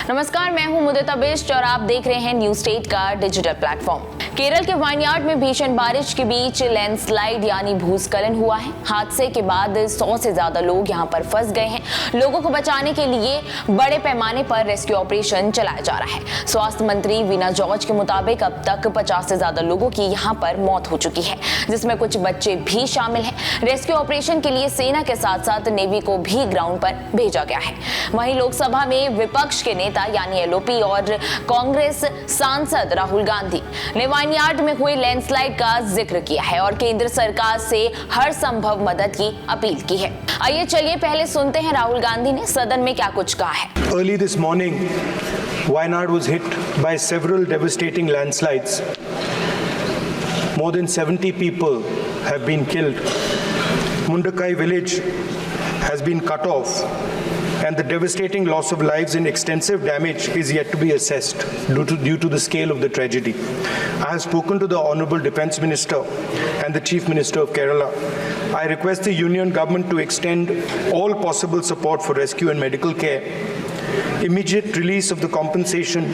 नमस्कार, मैं हूं मुदिता बिष्ट और आप देख रहे हैं न्यूज स्टेट का डिजिटल प्लेटफॉर्म। केरल के वायनाड में भीषण बारिश के बीच लैंडस्लाइड यानी भूस्खलन हुआ है। हादसे के बाद 100 से ज्यादा लोग यहां पर फंस गए हैं। लोगों को बचाने के लिए बड़े पैमाने पर रेस्क्यू ऑपरेशन चलाया जा रहा है। स्वास्थ्य मंत्री वीना जॉर्ज के मुताबिक अब तक 50 से ज्यादा लोगों की यहां पर मौत हो चुकी है, जिसमें कुछ बच्चे भी शामिल हैं। रेस्क्यू ऑपरेशन के लिए सेना के साथ साथ नेवी को भी ग्राउंड पर भेजा गया है। वहीं लोकसभा में विपक्ष के नेता यानी एलओपी और कांग्रेस सांसद राहुल गांधी ने वायनाड में हुए लैंडस्लाइड का जिक्र किया है और केंद्र सरकार से हर संभव मदद की अपील की है। आइए चलिए पहले सुनते हैं राहुल गांधी ने सदन में क्या कुछ कहा है। Early this morning, Wayanad was hit by several devastating landslides. More than 70 people have been killed. Mundakai village has been cut off, and the devastating loss of lives and extensive damage is yet to be assessed due to the scale of the tragedy. I have spoken to the Honourable Defence Minister and the Chief Minister of Kerala. I request the Union Government to extend all possible support for rescue and medical care, immediate release of the compensation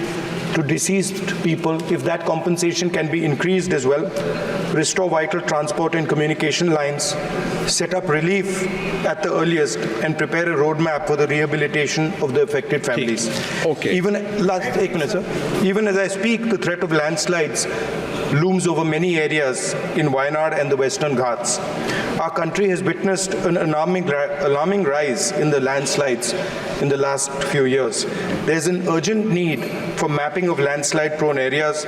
to deceased people, if that compensation can be increased as well, restore vital transport and communication lines, set up relief at the earliest, and prepare a roadmap for the rehabilitation of the affected families. Okay. Even as I speak, the threat of landslides looms over many areas in Wayanad and the Western Ghats. Our country has witnessed an alarming rise in the landslides in the last few years. There is an urgent need for mapping of landslide-prone areas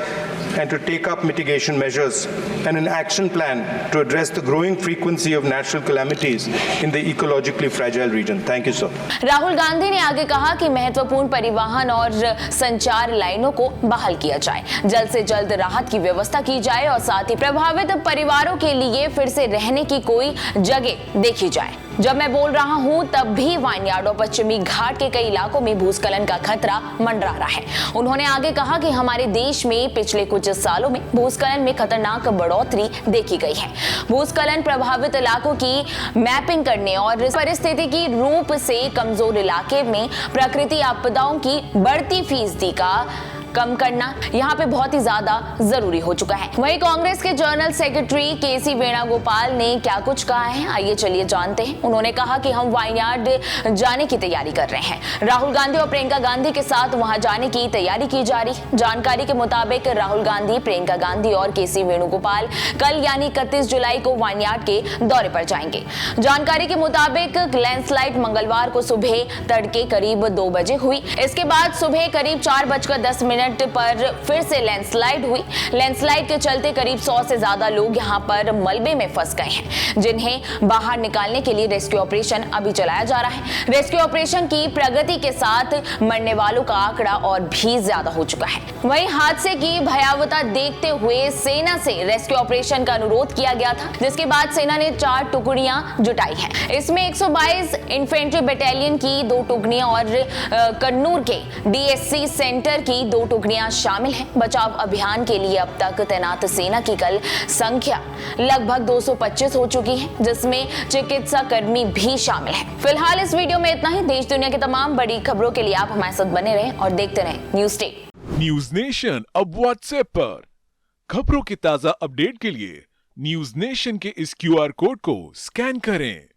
and to take up mitigation measures and an action plan to address the growing frequency of natural calamities in the ecologically fragile region. Thank you, sir. Rahul Gandhi ने आगे कहा कि महत्वपूर्ण परिवहन और संचार लाइनों को बहाल किया जाए, जल्द से जल्द राहत की व्यवस्था की जाए और साथ ही प्रभावित परिवारों के लिए फिर से रहने की कोई जगह देखी जाए। जब मैं बोल रहा हूं तब भी वायनाड और पश्चिमी घाट के कई इलाकों में भूस्खलन का खतरा मंडरा रहा है। उन्होंने आगे कहा कि हमारे देश में पिछले कुछ सालों में भूस्खलन में खतरनाक बढ़ोतरी देखी गई है। भूस्खलन प्रभावित इलाकों की मैपिंग करने और परिस्थिति की रूप से कमजोर इलाके में प्राकृतिक आपदाओं की बढ़ती फीसदी का कम करना यहाँ पे बहुत ही ज्यादा जरूरी हो चुका है। वहीं कांग्रेस के जनरल सेक्रेटरी केसी वेणुगोपाल ने क्या कुछ कहा है, आइए चलिए जानते हैं। उन्होंने कहा कि हम वायनाड जाने की तैयारी कर रहे हैं। राहुल गांधी और प्रियंका गांधी के साथ वहां जाने की तैयारी की जा रही। जानकारी के मुताबिक राहुल गांधी, प्रियंका गांधी और केसी वेणुगोपाल कल यानी 31 जुलाई को वायनाड के दौरे पर जाएंगे। जानकारी के मुताबिक लैंडस्लाइड मंगलवार को सुबह तड़के करीब 2 बजे हुई। इसके बाद सुबह करीब 4:10 पर फिर से लैंडस्लाइड हुई। लैंडस्लाइड के चलते करीब 100 से ज्यादा लोग यहां पर मलबे में फंस गए हैं, जिन्हें बाहर निकालने के लिए रेस्क्यू ऑपरेशन अभी चलाया जा रहा है। रेस्क्यू ऑपरेशन की प्रगति के साथ मरने वालों का आंकड़ा और भी ज्यादा हो चुका है। वहीं हादसे की भयावहता देखते हुए सेना से रेस्क्यू ऑपरेशन का अनुरोध किया गया था, जिसके बाद सेना ने 4 टुकड़ियां जुटाई हैं। इसमें 122 इन्फेंट्री बटालियन की 2 टुकड़ियां और कन्नूर के डीएससी सेंटर की 2 टुकड़ियां शामिल हैं। बचाव अभियान के लिए अब तक तैनात सेना की कल संख्या लगभग 225 हो चुकी है, जिसमें चिकित्सा कर्मी भी शामिल हैं। फिलहाल इस वीडियो में इतना ही। देश दुनिया की तमाम बड़ी खबरों के लिए आप हमारे साथ बने रहें और देखते रहें न्यूज स्टेट। न्यूज नेशन अब व्हाट्सएप पर खबरों की ताजा अपडेट के लिए न्यूज नेशन के इस क्यूआर कोड को स्कैन करें।